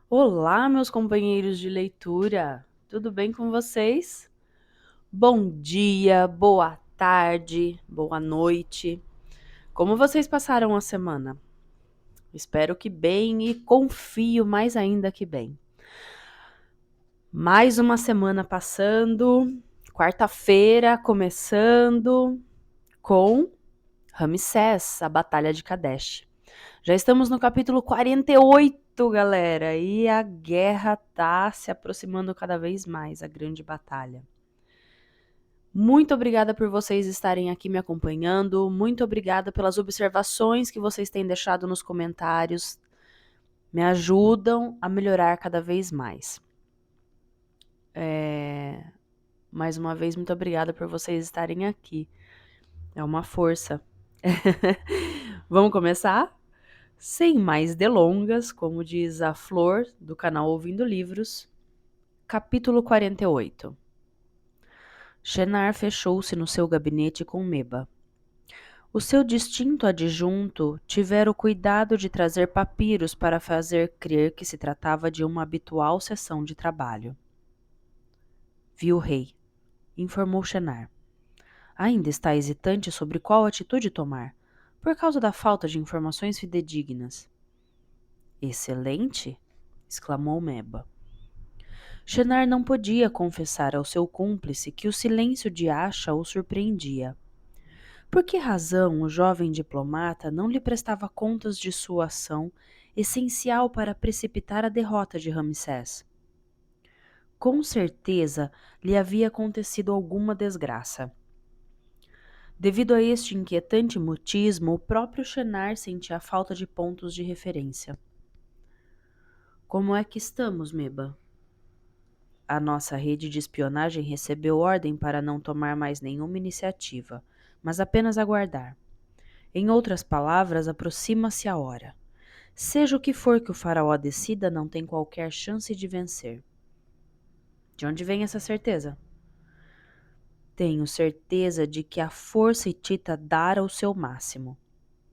Olá, meus companheiros de leitura, tudo bem com vocês? Bom dia, boa tarde, boa noite. Como vocês passaram a semana? Espero que bem e confio mais ainda que bem. Mais uma semana passando, quarta-feira começando com Ramsés, a Batalha de Kadesh. Já estamos no capítulo 48, galera, e a guerra tá se aproximando cada vez mais, a grande batalha. Muito obrigada por vocês estarem aqui me acompanhando, muito obrigada pelas observações que vocês têm deixado nos comentários, me ajudam a melhorar cada vez mais. Mais uma vez, muito obrigada por vocês estarem aqui, é uma força. Vamos começar? Sem mais delongas, como diz a Flor, do canal Ouvindo Livros, capítulo 48. Shenar fechou-se no seu gabinete com Meba. O seu distinto adjunto tivera o cuidado de trazer papiros para fazer crer que se tratava de uma habitual sessão de trabalho. Viu o rei, informou Shenar. Ainda está hesitante sobre qual atitude tomar, por causa da falta de informações fidedignas. Excelente! Exclamou Meba. Shenar não podia confessar ao seu cúmplice que o silêncio de Asha o surpreendia. Por que razão o jovem diplomata não lhe prestava contas de sua ação, essencial para precipitar a derrota de Ramsés? Com certeza lhe havia acontecido alguma desgraça. Devido a este inquietante mutismo, o próprio Shenar sentia falta de pontos de referência. Como é que estamos, Meba? A nossa rede de espionagem recebeu ordem para não tomar mais nenhuma iniciativa, mas apenas aguardar. Em outras palavras, aproxima-se a hora. Seja o que for que o faraó decida, não tem qualquer chance de vencer. De onde vem essa certeza? Tenho certeza de que a força hitita dara o seu máximo.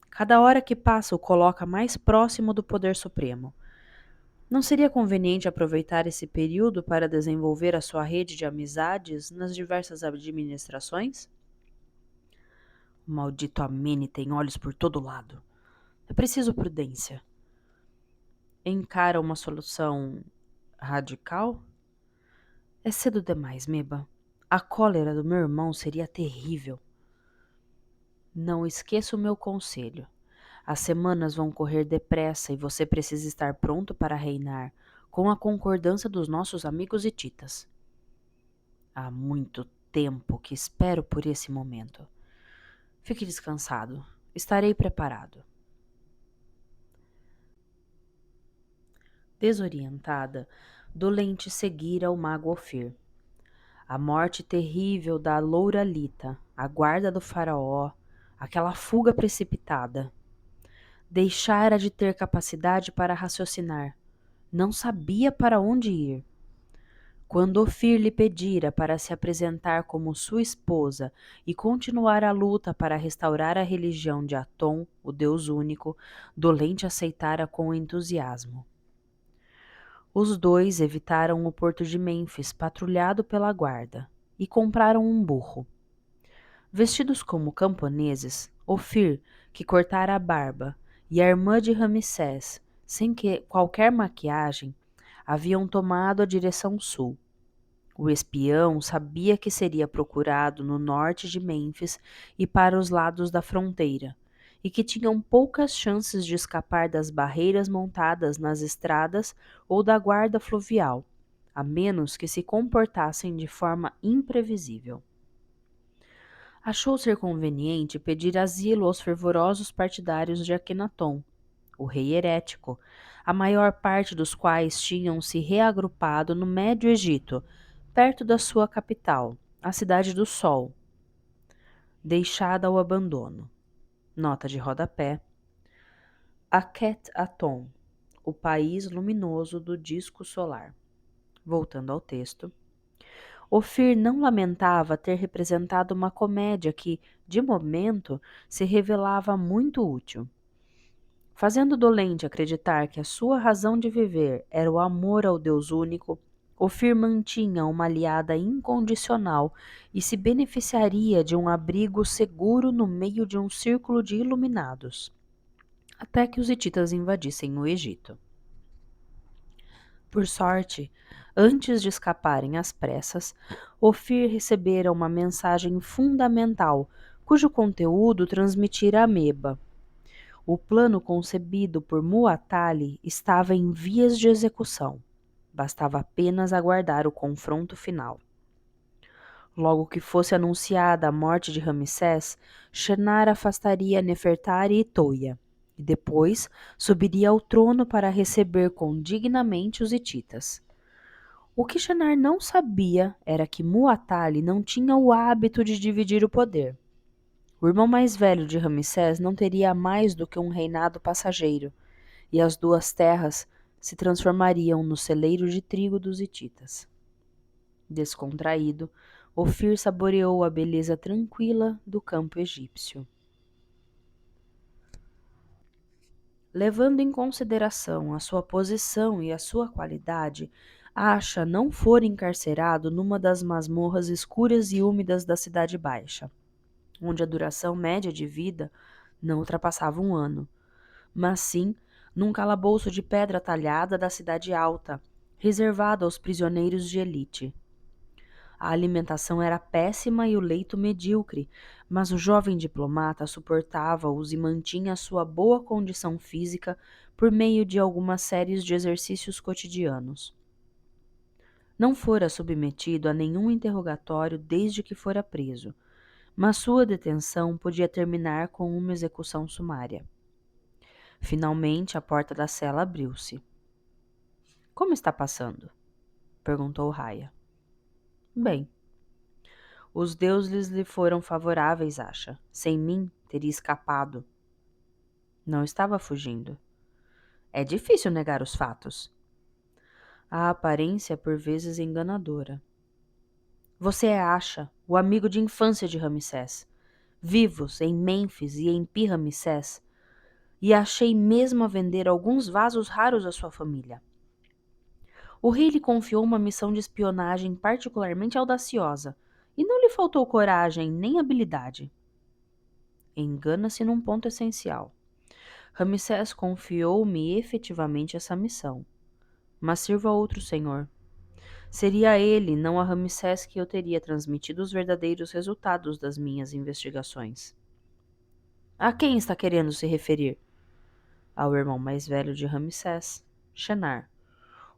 Cada hora que passa o coloca mais próximo do poder supremo. Não seria conveniente aproveitar esse período para desenvolver a sua rede de amizades nas diversas administrações? O maldito Amene tem olhos por todo lado. É preciso prudência. Encara uma solução radical? É cedo demais, Meba. A cólera do meu irmão seria terrível. Não esqueça o meu conselho. As semanas vão correr depressa e você precisa estar pronto para reinar, com a concordância dos nossos amigos hititas. Há muito tempo que espero por esse momento. Fique descansado. Estarei preparado. Desorientada, Dolente seguira o mago Ofir. A morte terrível da loura Lita, a guarda do faraó, aquela fuga precipitada. Deixara de ter capacidade para raciocinar. Não sabia para onde ir. Quando Ofir lhe pedira para se apresentar como sua esposa e continuar a luta para restaurar a religião de Atom, o Deus único, Dolente aceitara com entusiasmo. Os dois evitaram o porto de Mênfis, patrulhado pela guarda, e compraram um burro. Vestidos como camponeses, Ofir, que cortara a barba, e a irmã de Ramsés, sem qualquer maquiagem, haviam tomado a direção sul. O espião sabia que seria procurado no norte de Mênfis e para os lados da fronteira, e que tinham poucas chances de escapar das barreiras montadas nas estradas ou da guarda fluvial, a menos que se comportassem de forma imprevisível. Achou ser conveniente pedir asilo aos fervorosos partidários de Akenaton, o rei herético, a maior parte dos quais tinham se reagrupado no Médio Egito, perto da sua capital, a Cidade do Sol, deixada ao abandono. Nota de rodapé. Akhet Aton, o país luminoso do disco solar. Voltando ao texto. Ofir não lamentava ter representado uma comédia que, de momento, se revelava muito útil. Fazendo o dolente acreditar que a sua razão de viver era o amor ao Deus único, Ofir mantinha uma aliada incondicional e se beneficiaria de um abrigo seguro no meio de um círculo de iluminados, até que os hititas invadissem o Egito. Por sorte, antes de escaparem às pressas, Ofir recebera uma mensagem fundamental, cujo conteúdo transmitira a Meba. O plano concebido por Muatali estava em vias de execução. Bastava apenas aguardar o confronto final. Logo que fosse anunciada a morte de Ramsés, Shenar afastaria Nefertari e Toia, e depois subiria ao trono para receber condignamente os hititas. O que Shenar não sabia era que Muatali não tinha o hábito de dividir o poder. O irmão mais velho de Ramsés não teria mais do que um reinado passageiro, e as duas terras se transformariam no celeiro de trigo dos hititas. Descontraído, Ofir saboreou a beleza tranquila do campo egípcio. Levando em consideração a sua posição e a sua qualidade, Acha não fora encarcerado numa das masmorras escuras e úmidas da Cidade Baixa, onde a duração média de vida não ultrapassava 1 ano, mas sim num calabouço de pedra talhada da Cidade Alta, reservado aos prisioneiros de elite. A alimentação era péssima e o leito medíocre, mas o jovem diplomata suportava-os e mantinha sua boa condição física por meio de algumas séries de exercícios cotidianos. Não fora submetido a nenhum interrogatório desde que fora preso, mas sua detenção podia terminar com uma execução sumária. Finalmente, a porta da cela abriu-se. — Como está passando? Perguntou Raya. — Bem. Os deuses lhe foram favoráveis, Acha. Sem mim, teria escapado. Não estava fugindo. É difícil negar os fatos. A aparência é por vezes enganadora. Você é Acha, o amigo de infância de Ramsés. Vivos em Mênfis e em Pi-Ramsés, e achei mesmo a vender alguns vasos raros à sua família. O rei lhe confiou uma missão de espionagem particularmente audaciosa, e não lhe faltou coragem nem habilidade. Engana-se num ponto essencial. Ramsés confiou-me efetivamente essa missão, mas sirvo a outro senhor. Seria a ele, não a Ramsés, que eu teria transmitido os verdadeiros resultados das minhas investigações. A quem está querendo se referir? Ao irmão mais velho de Ramsés, Shenar,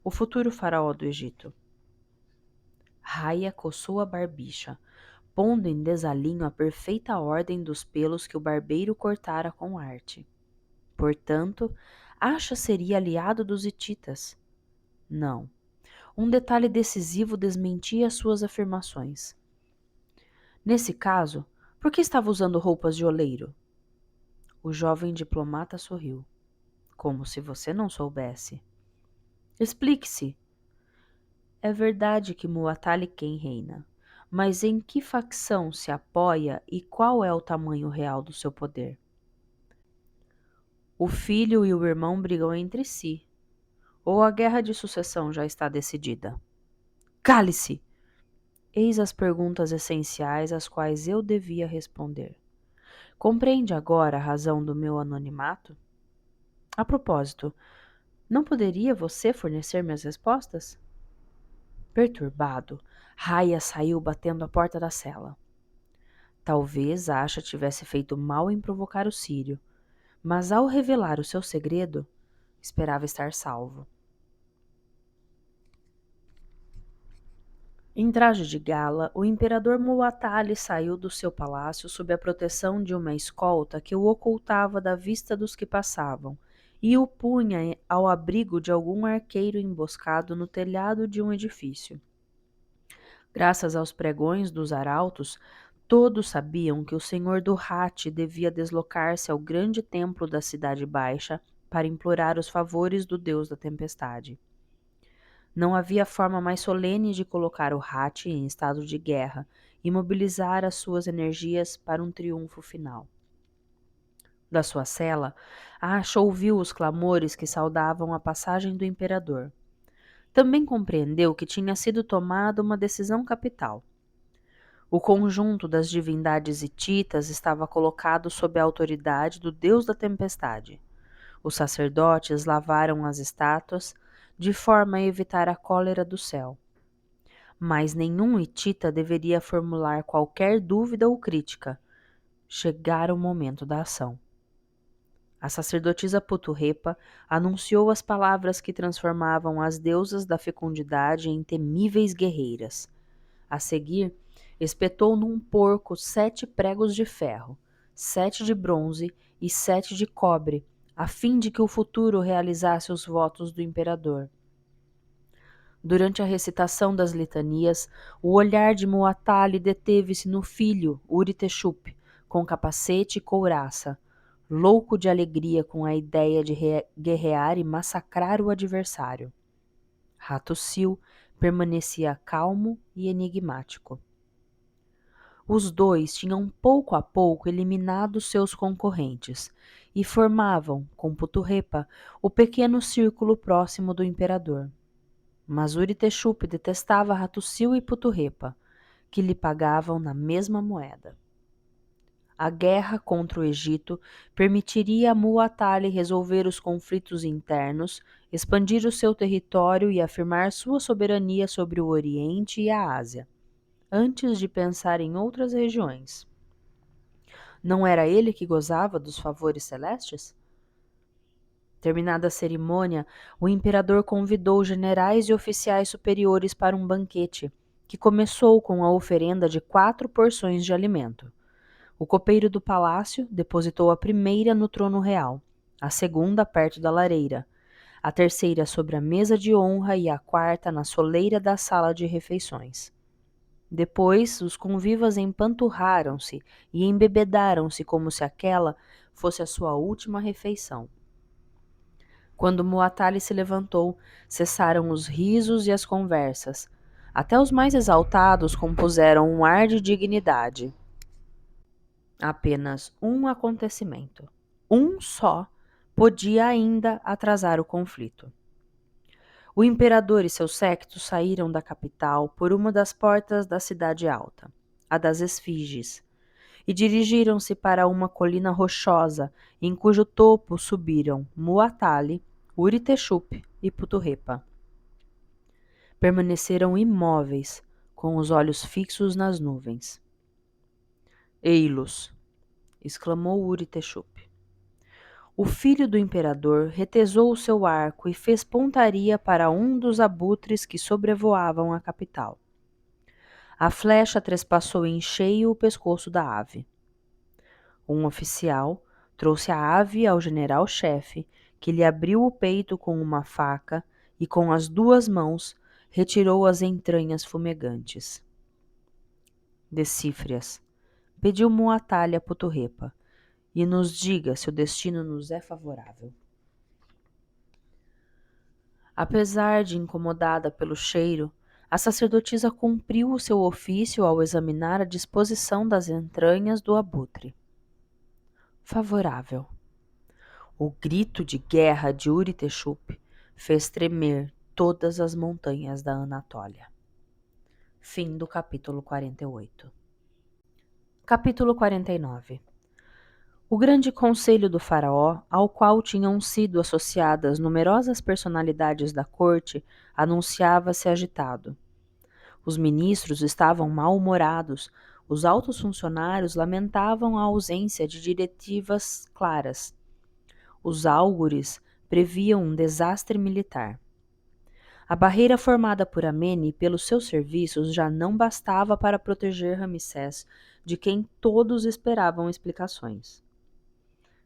o futuro faraó do Egito. Raya coçou a barbicha, pondo em desalinho a perfeita ordem dos pelos que o barbeiro cortara com arte. Portanto, Acha seria aliado dos hititas. Não. Um detalhe decisivo desmentia suas afirmações. Nesse caso, por que estava usando roupas de oleiro? O jovem diplomata sorriu. Como se você não soubesse. Explique-se. É verdade que Muatali quem reina, mas em que facção se apoia e qual é o tamanho real do seu poder? O filho e o irmão brigam entre si, ou a guerra de sucessão já está decidida? Cale-se! Eis as perguntas essenciais às quais eu devia responder. Compreende agora a razão do meu anonimato? A propósito, não poderia você fornecer-me as respostas? Perturbado, Raya saiu batendo a porta da cela. Talvez Acha tivesse feito mal em provocar o sírio, mas ao revelar o seu segredo, esperava estar salvo. Em traje de gala, o imperador Muatali saiu do seu palácio sob a proteção de uma escolta que o ocultava da vista dos que passavam e o punha ao abrigo de algum arqueiro emboscado no telhado de um edifício. Graças aos pregões dos arautos, todos sabiam que o senhor do Hatti devia deslocar-se ao grande templo da Cidade Baixa para implorar os favores do deus da tempestade. Não havia forma mais solene de colocar o Hatti em estado de guerra e mobilizar as suas energias para um triunfo final. Da sua cela, Asha ouviu os clamores que saudavam a passagem do imperador. Também compreendeu que tinha sido tomada uma decisão capital. O conjunto das divindades hititas estava colocado sob a autoridade do deus da tempestade. Os sacerdotes lavaram as estátuas, de forma a evitar a cólera do céu. Mas nenhum hitita deveria formular qualquer dúvida ou crítica. Chegara o momento da ação. A sacerdotisa Puturrepa anunciou as palavras que transformavam as deusas da fecundidade em temíveis guerreiras. A seguir, espetou num porco 7 pregos de ferro, 7 de bronze e 7 de cobre, a fim de que o futuro realizasse os votos do imperador. Durante a recitação das litanias, o olhar de Muatali deteve-se no filho, Uritexup, com capacete e couraça, louco de alegria com a ideia de guerrear e massacrar o adversário. Hattusil permanecia calmo e enigmático. Os dois tinham pouco a pouco eliminado seus concorrentes e formavam, com Puturrepa, o pequeno círculo próximo do imperador. Mas Uritexup detestava Hattusil e Puturrepa, que lhe pagavam na mesma moeda. A guerra contra o Egito permitiria a Muatali resolver os conflitos internos, expandir o seu território e afirmar sua soberania sobre o Oriente e a Ásia, antes de pensar em outras regiões. Não era ele que gozava dos favores celestes? Terminada a cerimônia, o imperador convidou generais e oficiais superiores para um banquete, que começou com a oferenda de 4 porções de alimento. O copeiro do palácio depositou a primeira no trono real, a segunda perto da lareira, a terceira sobre a mesa de honra e a quarta na soleira da sala de refeições. Depois, os convivas empanturraram-se e embebedaram-se como se aquela fosse a sua última refeição. Quando Muatali se levantou, cessaram os risos e as conversas. Até os mais exaltados compuseram um ar de dignidade. Apenas um acontecimento, um só, podia ainda atrasar o conflito. O imperador e seu séquito saíram da capital por uma das portas da cidade alta, a das Esfinges, e dirigiram-se para uma colina rochosa, em cujo topo subiram Muatali, Uritexup e Puturrepa. Permaneceram imóveis, com os olhos fixos nas nuvens. Ei-los! Exclamou Uritexup. O filho do imperador retesou o seu arco e fez pontaria para um dos abutres que sobrevoavam a capital. A flecha trespassou em cheio o pescoço da ave. Um oficial trouxe a ave ao general-chefe, que lhe abriu o peito com uma faca e com as 2 mãos retirou as entranhas fumegantes. Decifre-as, pediu Muatali a Puturrepa, e nos diga se o destino nos é favorável. Apesar de incomodada pelo cheiro, a sacerdotisa cumpriu o seu ofício ao examinar a disposição das entranhas do abutre. Favorável. O grito de guerra de Uritexup fez tremer todas as montanhas da Anatólia. Fim do capítulo 48. Capítulo 49. O grande conselho do faraó, ao qual tinham sido associadas numerosas personalidades da corte, anunciava-se agitado. Os ministros estavam mal-humorados, os altos funcionários lamentavam a ausência de diretivas claras. Os áugures previam um desastre militar. A barreira formada por Amene e pelos seus serviços já não bastava para proteger Ramsés, de quem todos esperavam explicações.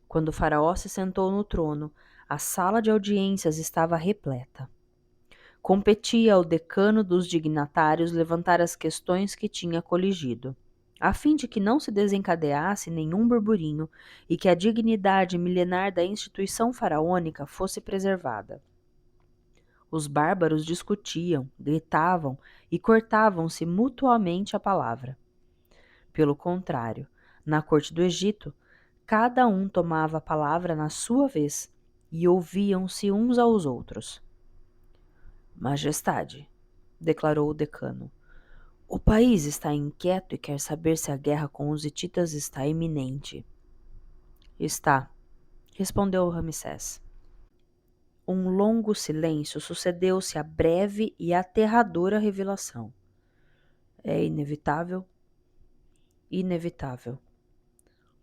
Quando o faraó se sentou no trono, a sala de audiências estava repleta. Competia ao decano dos dignatários levantar as questões que tinha coligido, a fim de que não se desencadeasse nenhum burburinho e que a dignidade milenar da instituição faraônica fosse preservada. Os bárbaros discutiam, gritavam e cortavam-se mutuamente a palavra. Pelo contrário, na corte do Egito, cada um tomava a palavra na sua vez e ouviam-se uns aos outros. Majestade, declarou o decano, o país está inquieto e quer saber se a guerra com os hititas está iminente. Está, respondeu Ramsés. Um longo silêncio sucedeu-se à breve e aterradora revelação. É inevitável? Inevitável.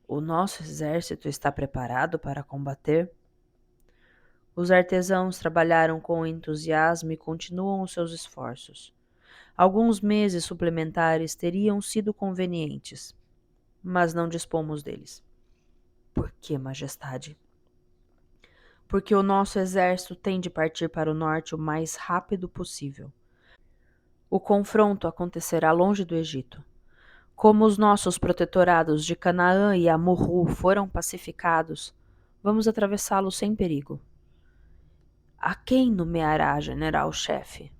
O nosso exército está preparado para combater? Os artesãos trabalharam com entusiasmo e continuam os seus esforços. Alguns meses suplementares teriam sido convenientes, mas não dispomos deles. Por que, Majestade? Porque o nosso exército tem de partir para o norte o mais rápido possível. O confronto acontecerá longe do Egito. Como os nossos protetorados de Canaã e Amurru foram pacificados, vamos atravessá-los sem perigo. A quem nomeará general-chefe?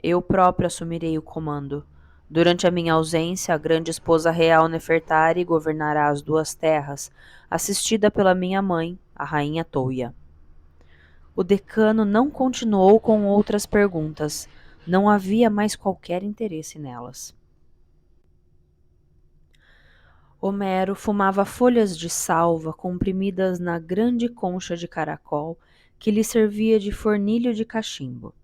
Eu próprio assumirei o comando. Durante a minha ausência, a grande esposa real Nefertari governará as duas terras, assistida pela minha mãe, a rainha Touia. O decano não continuou com outras perguntas. Não havia mais qualquer interesse nelas. Homero fumava folhas de salva comprimidas na grande concha de caracol que lhe servia de fornilho de cachimbo.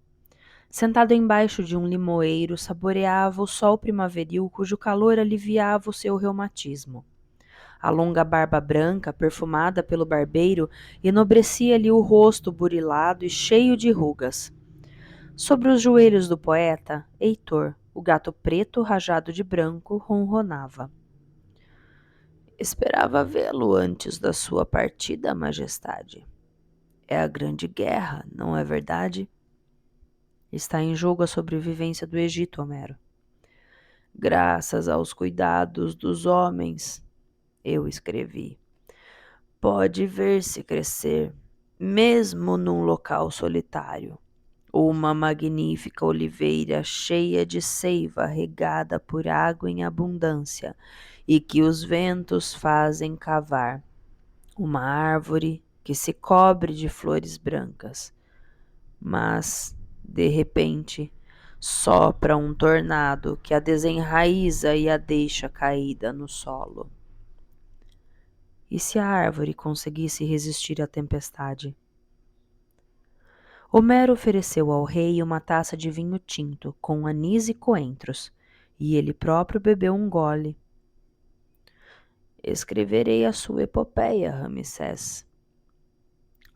Sentado embaixo de um limoeiro, saboreava o sol primaveril cujo calor aliviava o seu reumatismo. A longa barba branca, perfumada pelo barbeiro, enobrecia-lhe o rosto burilado e cheio de rugas. Sobre os joelhos do poeta, Heitor, o gato preto rajado de branco, ronronava. Esperava vê-lo antes da sua partida, Majestade. É a grande guerra, não é verdade? Está em jogo a sobrevivência do Egito, Homero. Graças aos cuidados dos homens, eu escrevi. Pode ver-se crescer, mesmo num local solitário, uma magnífica oliveira cheia de seiva regada por água em abundância e que os ventos fazem cavar. Uma árvore que se cobre de flores brancas. Mas, de repente, sopra um tornado que a desenraiza e a deixa caída no solo. E se a árvore conseguisse resistir à tempestade? Homero ofereceu ao rei uma taça de vinho tinto com anis e coentros, e ele próprio bebeu um gole. Escreverei a sua epopeia, Ramsés.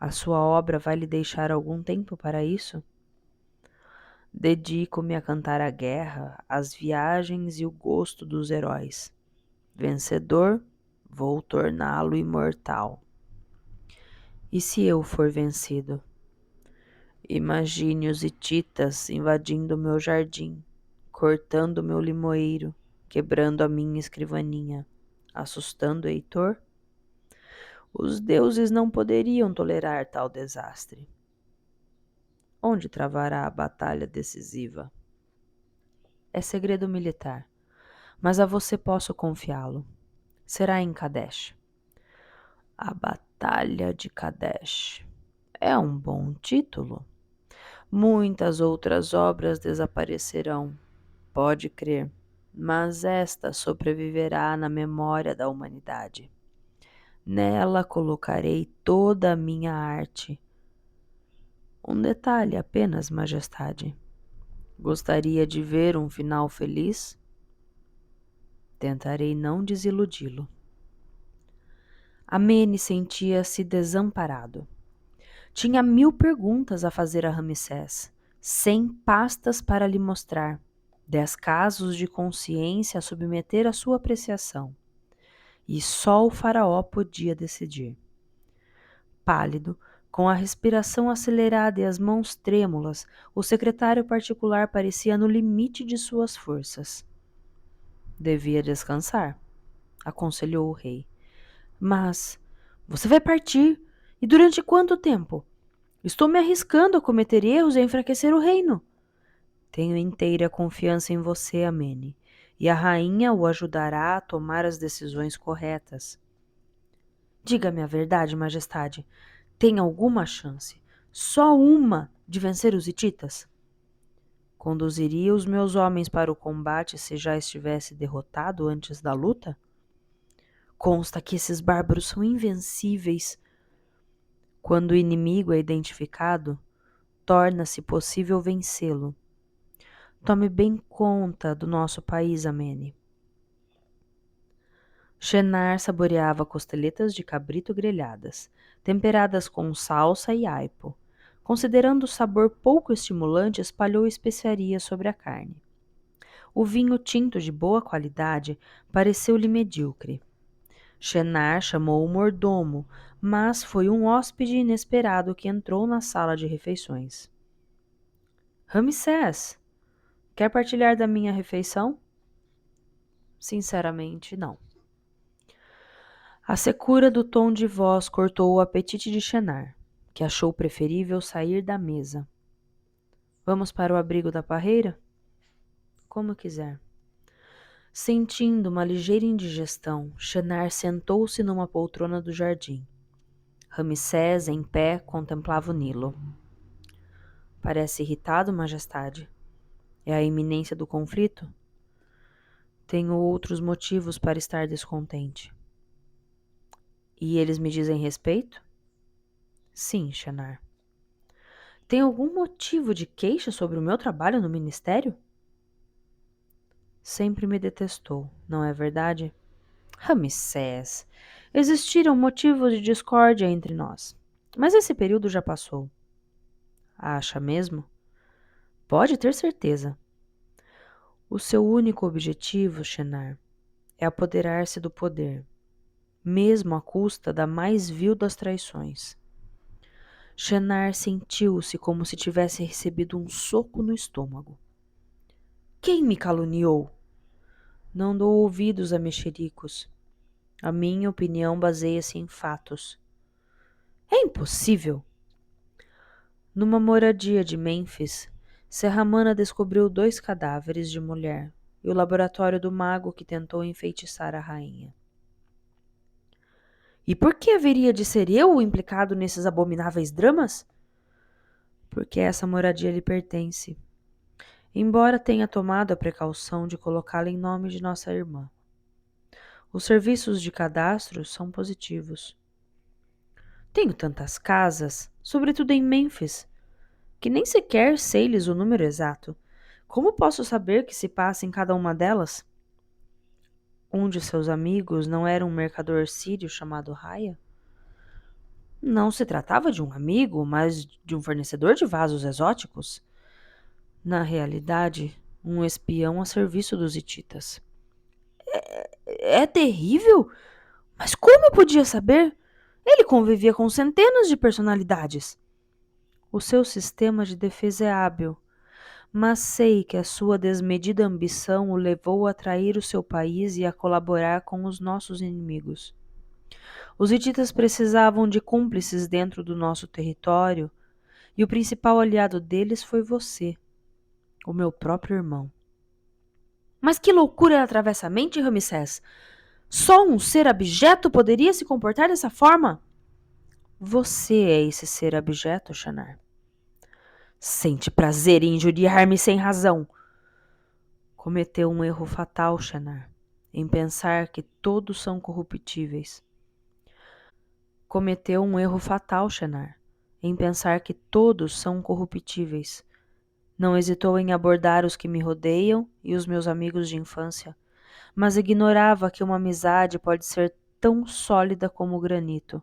A sua obra vai lhe deixar algum tempo para isso? Dedico-me a cantar a guerra, as viagens e o gosto dos heróis. Vencedor, vou torná-lo imortal. E se eu for vencido? Imagine os hititas invadindo meu jardim, cortando meu limoeiro, quebrando a minha escrivaninha, assustando Heitor? Os deuses não poderiam tolerar tal desastre. Onde travará a batalha decisiva? É segredo militar, mas a você posso confiá-lo. Será em Kadesh. A Batalha de Kadesh. É um bom título. Muitas outras obras desaparecerão, pode crer, mas esta sobreviverá na memória da humanidade. Nela colocarei toda a minha arte. Um detalhe apenas, Majestade. Gostaria de ver um final feliz? Tentarei não desiludi-lo. Amene sentia-se desamparado. Tinha 1000 perguntas a fazer a Ramsés, 100 pastas para lhe mostrar, 10 casos de consciência a submeter à sua apreciação. E só o faraó podia decidir. Pálido, com a respiração acelerada e as mãos trêmulas, o secretário particular parecia no limite de suas forças. Devia descansar, aconselhou o rei. Mas você vai partir. E durante quanto tempo? Estou me arriscando a cometer erros e a enfraquecer o reino. Tenho inteira confiança em você, Amene, e a rainha o ajudará a tomar as decisões corretas. Diga-me a verdade, majestade. Tem alguma chance, só uma, de vencer os hititas? Conduziria os meus homens para o combate se já estivesse derrotado antes da luta? Consta que esses bárbaros são invencíveis. Quando o inimigo é identificado, torna-se possível vencê-lo. Tome bem conta do nosso país, Amene. Shenar saboreava costeletas de cabrito grelhadas, temperadas com salsa e aipo. Considerando o sabor pouco estimulante, espalhou especiarias sobre a carne. O vinho tinto de boa qualidade pareceu-lhe medíocre. Shenar chamou o mordomo, mas foi um hóspede inesperado que entrou na sala de refeições. Ramsés, quer partilhar da minha refeição? Sinceramente, não. A secura do tom de voz cortou o apetite de Shenar, que achou preferível sair da mesa. Vamos para o abrigo da parreira? Como quiser. Sentindo uma ligeira indigestão, Shenar sentou-se numa poltrona do jardim. Ramsés, em pé, contemplava o Nilo. Parece irritado, majestade. É a iminência do conflito? Tenho outros motivos para estar descontente. E eles me dizem respeito? Sim, Shenar. Tem algum motivo de queixa sobre o meu trabalho no ministério? Sempre me detestou, não é verdade? Ramsés, existiram motivos de discórdia entre nós, mas esse período já passou. Acha mesmo? Pode ter certeza. O seu único objetivo, Shenar, é apoderar-se do poder, mesmo à custa da mais vil das traições. Shenar sentiu-se como se tivesse recebido um soco no estômago. Quem me caluniou? Não dou ouvidos a mexericos. A minha opinião baseia-se em fatos. É impossível. Numa moradia de Mênfis, Serramana descobriu 2 cadáveres de mulher e o laboratório do mago que tentou enfeitiçar a rainha. E por que haveria de ser eu o implicado nesses abomináveis dramas? Porque essa moradia lhe pertence, embora tenha tomado a precaução de colocá-la em nome de nossa irmã. Os serviços de cadastro são positivos. Tenho tantas casas, sobretudo em Mênfis, que nem sequer sei-lhes o número exato. Como posso saber que se passa em cada uma delas? Um de seus amigos não era um mercador sírio chamado Raya? Não se tratava de um amigo, mas de um fornecedor de vasos exóticos. Na realidade, um espião a serviço dos hititas. É terrível? Mas como eu podia saber? Ele convivia com centenas de personalidades. O seu sistema de defesa é hábil, mas sei que a sua desmedida ambição o levou a trair o seu país e a colaborar com os nossos inimigos. Os hititas precisavam de cúmplices dentro do nosso território, e o principal aliado deles foi você, o meu próprio irmão. Mas que loucura atravessa a mente, Ramsés? Só um ser abjeto poderia se comportar dessa forma? Você é esse ser abjeto, Shanar. Sente prazer em injuriar-me sem razão. Cometeu um erro fatal, Shanar, em pensar que todos são corruptíveis. Cometeu um erro fatal, Shanar, em pensar que todos são corruptíveis. Não hesitou em abordar os que me rodeiam e os meus amigos de infância, mas ignorava que uma amizade pode ser tão sólida como o granito.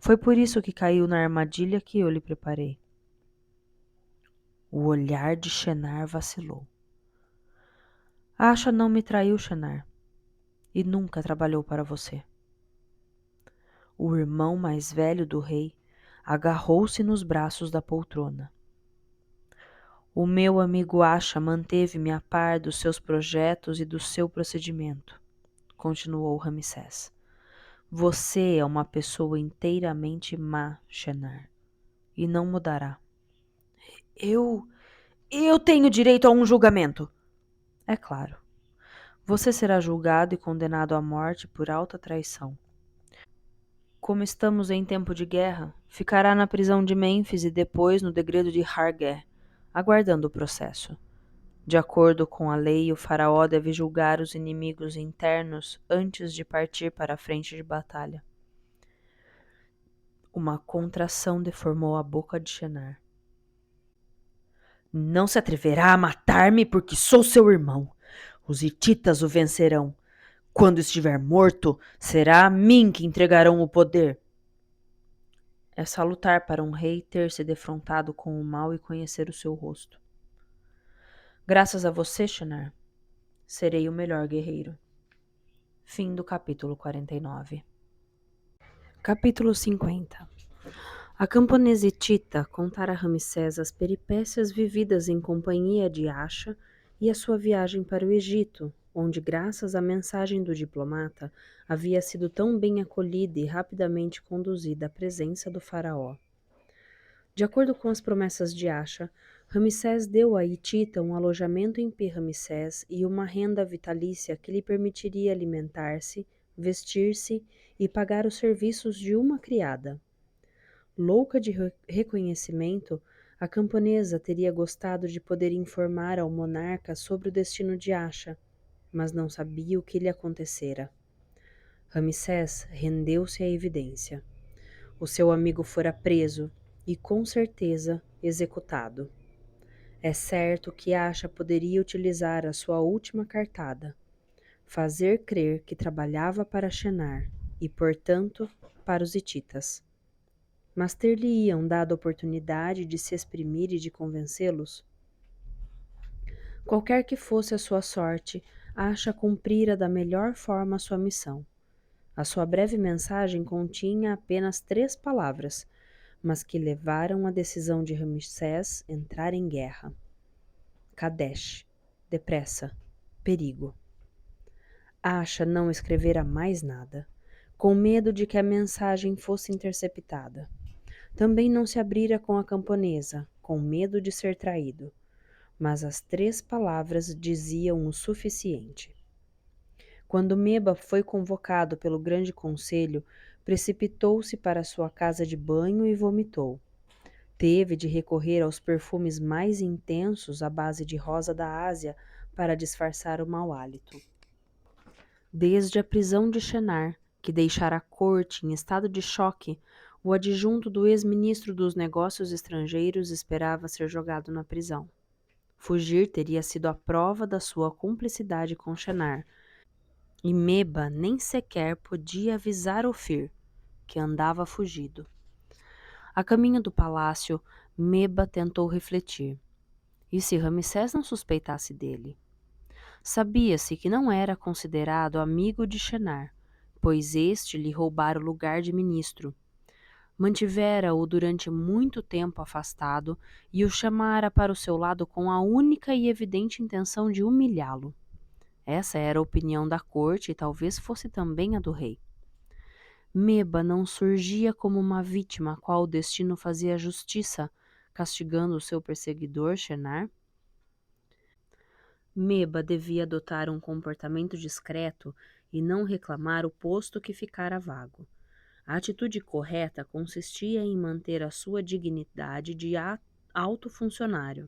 Foi por isso que caiu na armadilha que eu lhe preparei. O olhar de Shenar vacilou. Asha não me traiu, Shenar, e nunca trabalhou para você. O irmão mais velho do rei agarrou-se nos braços da poltrona. O meu amigo Asha manteve-me a par dos seus projetos e do seu procedimento, continuou Ramsés. Você é uma pessoa inteiramente má, Shenar, e não mudará. Eu tenho direito a um julgamento. É claro. Você será julgado e condenado à morte por alta traição. Como estamos em tempo de guerra, ficará na prisão de Mênfis e depois no degredo de Hargué, aguardando o processo. De acordo com a lei, o faraó deve julgar os inimigos internos antes de partir para a frente de batalha. Uma contração deformou a boca de Shenar. Não se atreverá a matar-me porque sou seu irmão. Os hititas o vencerão. Quando estiver morto, será a mim que entregarão o poder. É salutar para um rei ter se defrontado com o mal e conhecer o seu rosto. Graças a você, Shenar, serei o melhor guerreiro. Fim do capítulo 49. Capítulo 50. A camponesa hitita contara a Ramsés as peripécias vividas em companhia de Axa e a sua viagem para o Egito, onde, graças à mensagem do diplomata, havia sido tão bem acolhida e rapidamente conduzida à presença do faraó. De acordo com as promessas de Axa, Ramsés deu a hitita um alojamento em Pi-Ramsés e uma renda vitalícia que lhe permitiria alimentar-se, vestir-se e pagar os serviços de uma criada. Louca de reconhecimento, a camponesa teria gostado de poder informar ao monarca sobre o destino de Axa, mas não sabia o que lhe acontecera. Ramsés rendeu-se à evidência. O seu amigo fora preso e, com certeza, executado. É certo que Axa poderia utilizar a sua última cartada, fazer crer que trabalhava para Shenar e, portanto, para os hititas. Mas ter-lhe-iam dado a oportunidade de se exprimir e de convencê-los? Qualquer que fosse a sua sorte, Axa cumprira da melhor forma a sua missão. A sua breve mensagem continha apenas 3 palavras, mas que levaram a decisão de Ramsés entrar em guerra. Kadesh, depressa, perigo. Axa não escrevera mais nada, com medo de que a mensagem fosse interceptada. Também não se abrira com a camponesa, com medo de ser traído, mas as 3 palavras diziam o suficiente. Quando Meba foi convocado pelo grande conselho, precipitou-se para sua casa de banho e vomitou. Teve de recorrer aos perfumes mais intensos à base de rosa da Ásia para disfarçar o mau hálito. Desde a prisão de Shenar, que deixara a corte em estado de choque, o adjunto do ex-ministro dos Negócios Estrangeiros esperava ser jogado na prisão. Fugir teria sido a prova da sua cumplicidade com Shenar, e Meba nem sequer podia avisar Ofir, que andava fugido. A caminho do palácio, Meba tentou refletir. E se Ramsés não suspeitasse dele? Sabia-se que não era considerado amigo de Shenar, pois este lhe roubara o lugar de ministro. Mantivera-o durante muito tempo afastado e o chamara para o seu lado com a única e evidente intenção de humilhá-lo. Essa era a opinião da corte e talvez fosse também a do rei. Meba não surgia como uma vítima a qual o destino fazia justiça, castigando o seu perseguidor, Shenar? Meba devia adotar um comportamento discreto e não reclamar o posto que ficara vago. A atitude correta consistia em manter a sua dignidade de alto funcionário,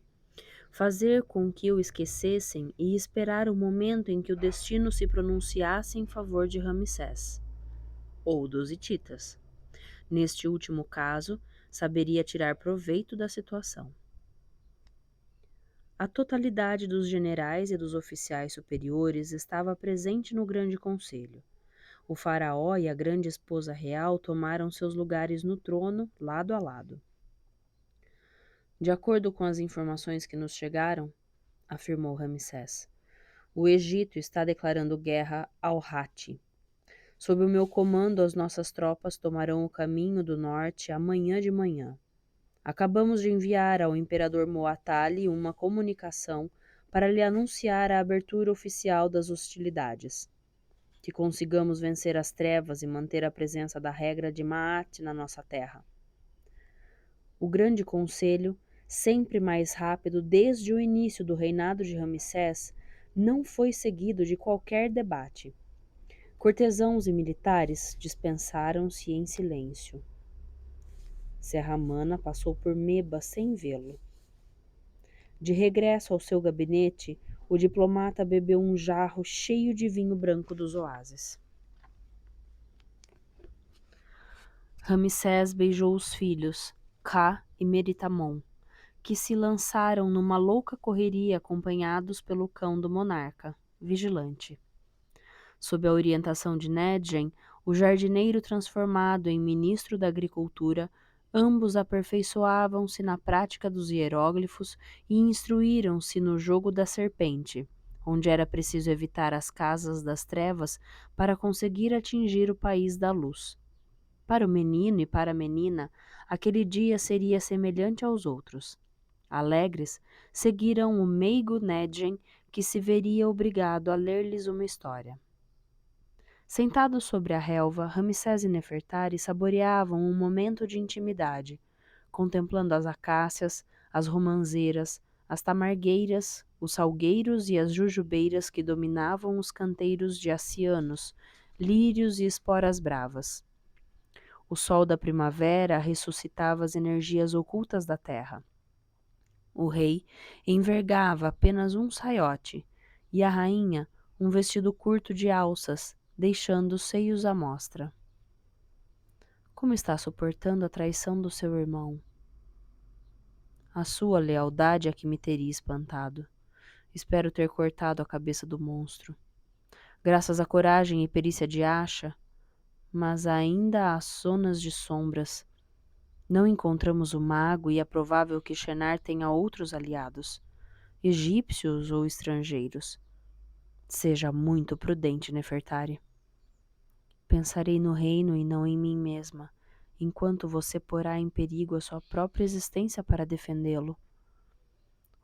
fazer com que o esquecessem e esperar o momento em que o destino se pronunciasse em favor de Ramsés, ou dos hititas. Neste último caso, saberia tirar proveito da situação. A totalidade dos generais e dos oficiais superiores estava presente no grande conselho. O faraó e a grande esposa real tomaram seus lugares no trono, lado a lado. De acordo com as informações que nos chegaram, afirmou Ramsés, o Egito está declarando guerra ao Hatti. Sob o meu comando, as nossas tropas tomarão o caminho do norte amanhã de manhã. Acabamos de enviar ao imperador Muatali uma comunicação para lhe anunciar a abertura oficial das hostilidades. Que consigamos vencer as trevas e manter a presença da regra de Maat na nossa terra. O grande conselho, sempre mais rápido desde o início do reinado de Ramsés, não foi seguido de qualquer debate. Cortesãos e militares dispensaram-se em silêncio. Serra-Mana passou por Meba sem vê-lo. De regresso ao seu gabinete, o diplomata bebeu um jarro cheio de vinho branco dos oásis. Ramsés beijou os filhos, Ka e Meritamon, que se lançaram numa louca correria acompanhados pelo cão do monarca, Vigilante. Sob a orientação de Nedjen, o jardineiro transformado em ministro da Agricultura, ambos aperfeiçoavam-se na prática dos hieróglifos e instruíram-se no jogo da serpente, onde era preciso evitar as casas das trevas para conseguir atingir o país da luz. Para o menino e para a menina, aquele dia seria semelhante aos outros. Alegres, seguiram o meigo Nedjen, que se veria obrigado a ler-lhes uma história. Sentados sobre a relva, Ramsés e Nefertari saboreavam um momento de intimidade, contemplando as acácias, as romanzeiras, as tamargueiras, os salgueiros e as jujubeiras que dominavam os canteiros de acianos, lírios e esporas bravas. O sol da primavera ressuscitava as energias ocultas da terra. O rei envergava apenas um saiote, e a rainha um vestido curto de alças, deixando os seios à mostra. Como está suportando a traição do seu irmão? A sua lealdade é que me teria espantado. Espero ter cortado a cabeça do monstro. Graças à coragem e perícia de Asha, mas ainda há zonas de sombras. Não encontramos o mago e é provável que Shenar tenha outros aliados, egípcios ou estrangeiros. Seja muito prudente, Nefertari. Pensarei no reino e não em mim mesma, enquanto você porá em perigo a sua própria existência para defendê-lo.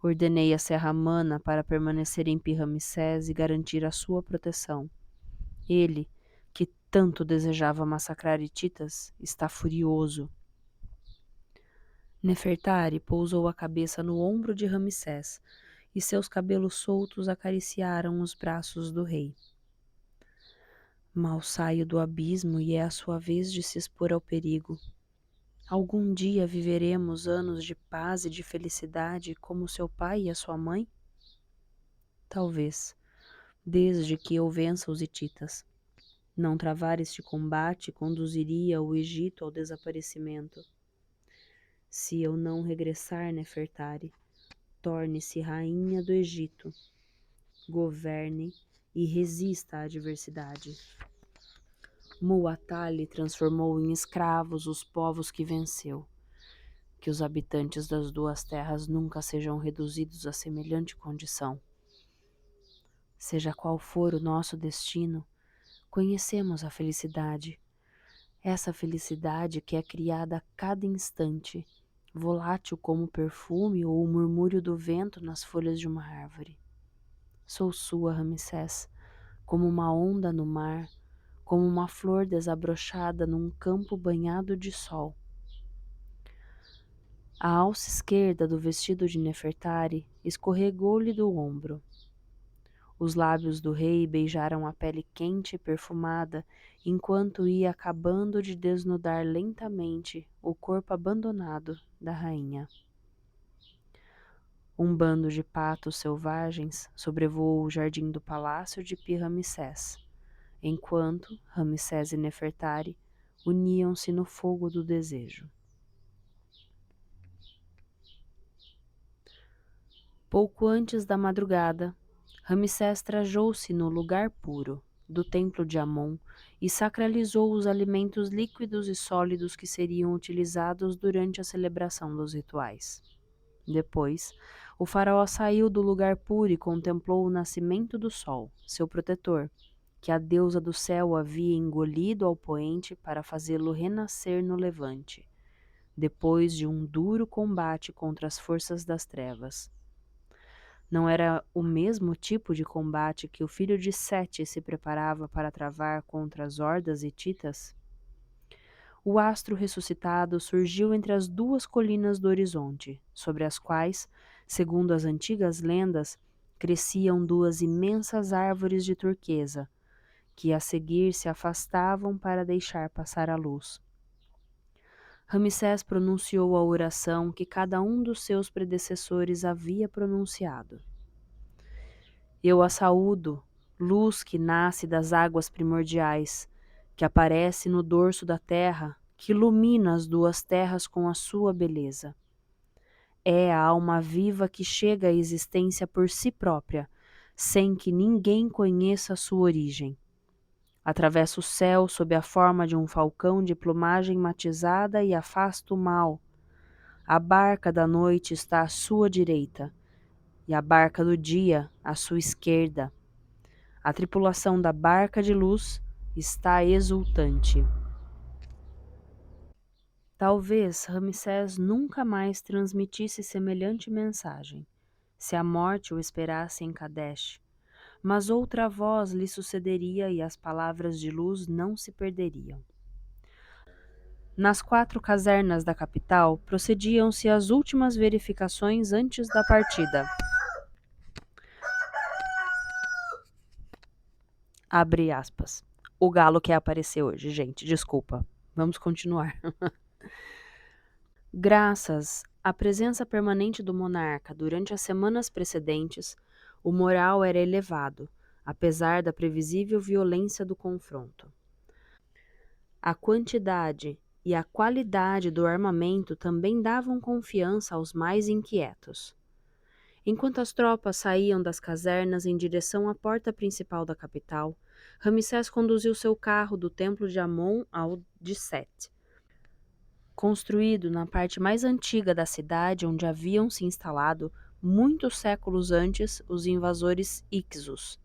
Ordenei a Serra-Mana para permanecer em Pi-Ramsés e garantir a sua proteção. Ele, que tanto desejava massacrar hititas, está furioso. Nefertari pousou a cabeça no ombro de Ramsés e seus cabelos soltos acariciaram os braços do rei. Mal saio do abismo e é a sua vez de se expor ao perigo. Algum dia viveremos anos de paz e de felicidade como seu pai e a sua mãe? Talvez, desde que eu vença os hititas. Não travar este combate conduziria o Egito ao desaparecimento. Se eu não regressar, Nefertari, torne-se rainha do Egito, governe e resista à adversidade. Muwatalli transformou em escravos os povos que venceu. Que os habitantes das duas terras nunca sejam reduzidos a semelhante condição. Seja qual for o nosso destino, conhecemos a felicidade. Essa felicidade que é criada a cada instante, volátil como o perfume ou o murmúrio do vento nas folhas de uma árvore. Sou sua, Ramsés, como uma onda no mar, como uma flor desabrochada num campo banhado de sol. A alça esquerda do vestido de Nefertari escorregou-lhe do ombro. Os lábios do rei beijaram a pele quente e perfumada, enquanto ia acabando de desnudar lentamente o corpo abandonado da rainha. Um bando de patos selvagens sobrevoou o jardim do palácio de Pi-Ramsés, enquanto Ramsés e Nefertari uniam-se no fogo do desejo. Pouco antes da madrugada, Ramsés trajou-se no lugar puro do templo de Amon e sacralizou os alimentos líquidos e sólidos que seriam utilizados durante a celebração dos rituais. Depois, o faraó saiu do lugar puro e contemplou o nascimento do sol, seu protetor, que a deusa do céu havia engolido ao poente para fazê-lo renascer no levante, depois de um duro combate contra as forças das trevas. Não era o mesmo tipo de combate que o filho de Sete se preparava para travar contra as hordas hititas? O astro ressuscitado surgiu entre as duas colinas do horizonte, sobre as quais, segundo as antigas lendas, cresciam duas imensas árvores de turquesa, que a seguir se afastavam para deixar passar a luz. Ramsés pronunciou a oração que cada um dos seus predecessores havia pronunciado. Eu a saúdo, luz que nasce das águas primordiais, que aparece no dorso da terra, que ilumina as duas terras com a sua beleza. É a alma viva que chega à existência por si própria, sem que ninguém conheça a sua origem. Atravessa o céu sob a forma de um falcão de plumagem matizada e afasta o mal. A barca da noite está à sua direita, e a barca do dia à sua esquerda. A tripulação da barca de luz está exultante. Talvez Ramsés nunca mais transmitisse semelhante mensagem, se a morte o esperasse em Kadesh, mas outra voz lhe sucederia e as palavras de luz não se perderiam. Nas 4 casernas da capital procediam-se as últimas verificações antes da partida. Abre aspas. O galo quer aparecer hoje, gente, desculpa. Vamos continuar. Graças à presença permanente do monarca durante as semanas precedentes, o moral era elevado, apesar da previsível violência do confronto. A quantidade e a qualidade do armamento também davam confiança aos mais inquietos. Enquanto as tropas saíam das casernas em direção à porta principal da capital, Ramsés conduziu seu carro do templo de Amon ao de Set. Construído na parte mais antiga da cidade onde haviam se instalado, muitos séculos antes, os invasores Ixos.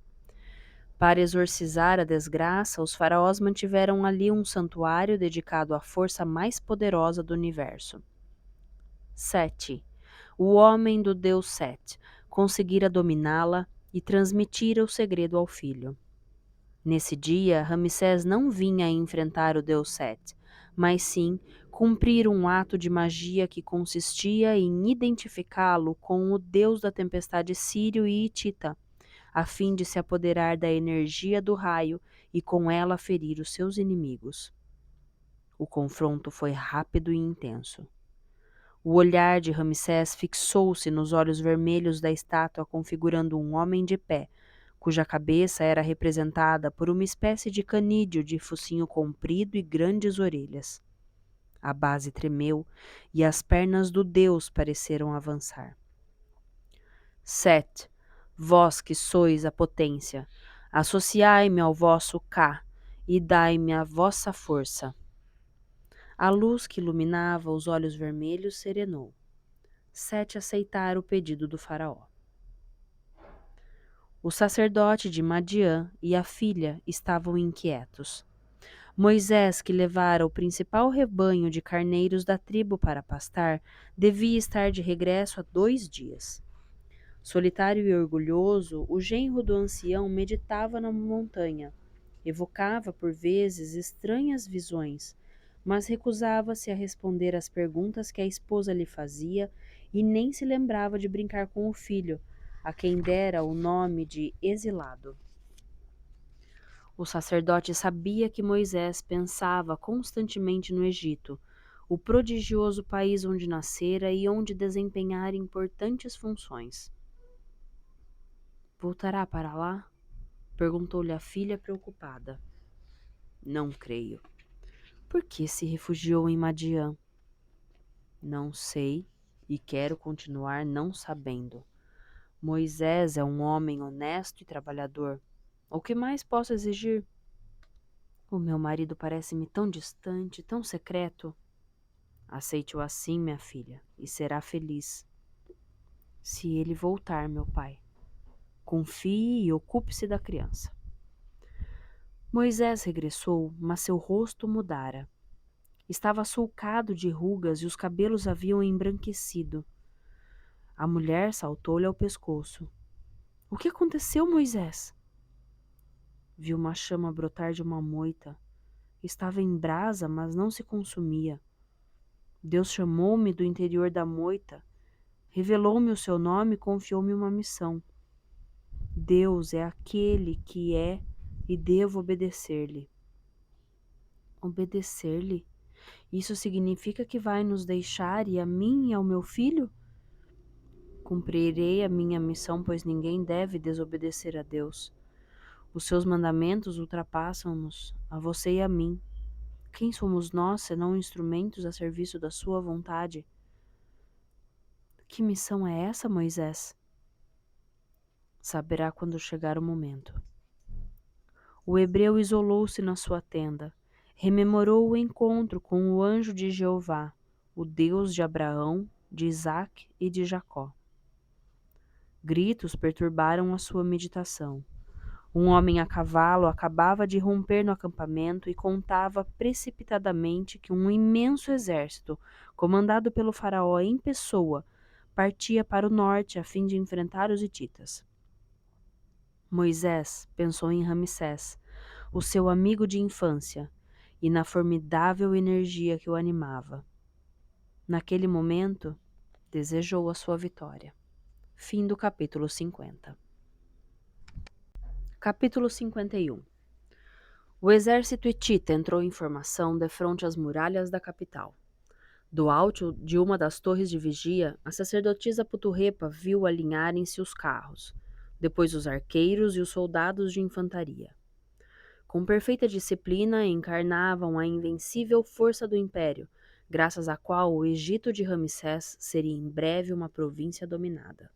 Para exorcizar a desgraça, os faraós mantiveram ali um santuário dedicado à força mais poderosa do universo. Sete. O homem do deus Set conseguira dominá-la e transmitira o segredo ao filho. Nesse dia, Ramsés não vinha enfrentar o deus Set, mas sim cumprir um ato de magia que consistia em identificá-lo com o deus da tempestade sírio e hitita, a fim de se apoderar da energia do raio e com ela ferir os seus inimigos. O confronto foi rápido e intenso. O olhar de Ramsés fixou-se nos olhos vermelhos da estátua, configurando um homem de pé, cuja cabeça era representada por uma espécie de canídeo de focinho comprido e grandes orelhas. A base tremeu e as pernas do deus pareceram avançar. Set, vós que sois a potência, associai-me ao vosso Ka e dai-me a vossa força. A luz que iluminava os olhos vermelhos serenou. Set aceitara o pedido do faraó. O sacerdote de Madiã e a filha estavam inquietos. Moisés, que levara o principal rebanho de carneiros da tribo para pastar, devia estar de regresso há 2 dias. Solitário e orgulhoso, o genro do ancião meditava na montanha. Evocava, por vezes, estranhas visões, mas recusava-se a responder às perguntas que a esposa lhe fazia e nem se lembrava de brincar com o filho, a quem dera o nome de exilado. O sacerdote sabia que Moisés pensava constantemente no Egito, o prodigioso país onde nascera e onde desempenhara importantes funções. Voltará para lá? Perguntou-lhe a filha preocupada. Não creio. Por que se refugiou em Madiã? Não sei e quero continuar não sabendo. Moisés é um homem honesto e trabalhador. O que mais posso exigir? O meu marido parece-me tão distante, tão secreto. Aceite-o assim, minha filha, e será feliz. Se ele voltar, meu pai. Confie e ocupe-se da criança. Moisés regressou, mas seu rosto mudara. Estava sulcado de rugas e os cabelos haviam embranquecido. A mulher saltou-lhe ao pescoço. O que aconteceu, Moisés? Viu uma chama brotar de uma moita. Estava em brasa, mas não se consumia. Deus chamou-me do interior da moita, revelou-me o seu nome e confiou-me uma missão. Deus é aquele que é e devo obedecer-lhe. Obedecer-lhe? Isso significa que vai nos deixar e a mim e ao meu filho? Cumprirei a minha missão, pois ninguém deve desobedecer a Deus. Os seus mandamentos ultrapassam-nos, a você e a mim. Quem somos nós, senão instrumentos a serviço da sua vontade? Que missão é essa, Moisés? Saberá quando chegar o momento. O hebreu isolou-se na sua tenda, rememorou o encontro com o anjo de Jeová, o Deus de Abraão, de Isaque e de Jacó. Gritos perturbaram a sua meditação. Um homem a cavalo acabava de romper no acampamento e contava precipitadamente que um imenso exército, comandado pelo faraó em pessoa, partia para o norte a fim de enfrentar os hititas. Moisés pensou em Ramsés, o seu amigo de infância, e na formidável energia que o animava. Naquele momento, desejou a sua vitória. Fim do capítulo 50. Capítulo 51. O exército hitita entrou em formação defronte às muralhas da capital. Do alto de uma das torres de vigia, a sacerdotisa Puturrepa viu alinharem-se os carros, depois os arqueiros e os soldados de infantaria. Com perfeita disciplina, encarnavam a invencível força do império, graças à qual o Egito de Ramsés seria em breve uma província dominada.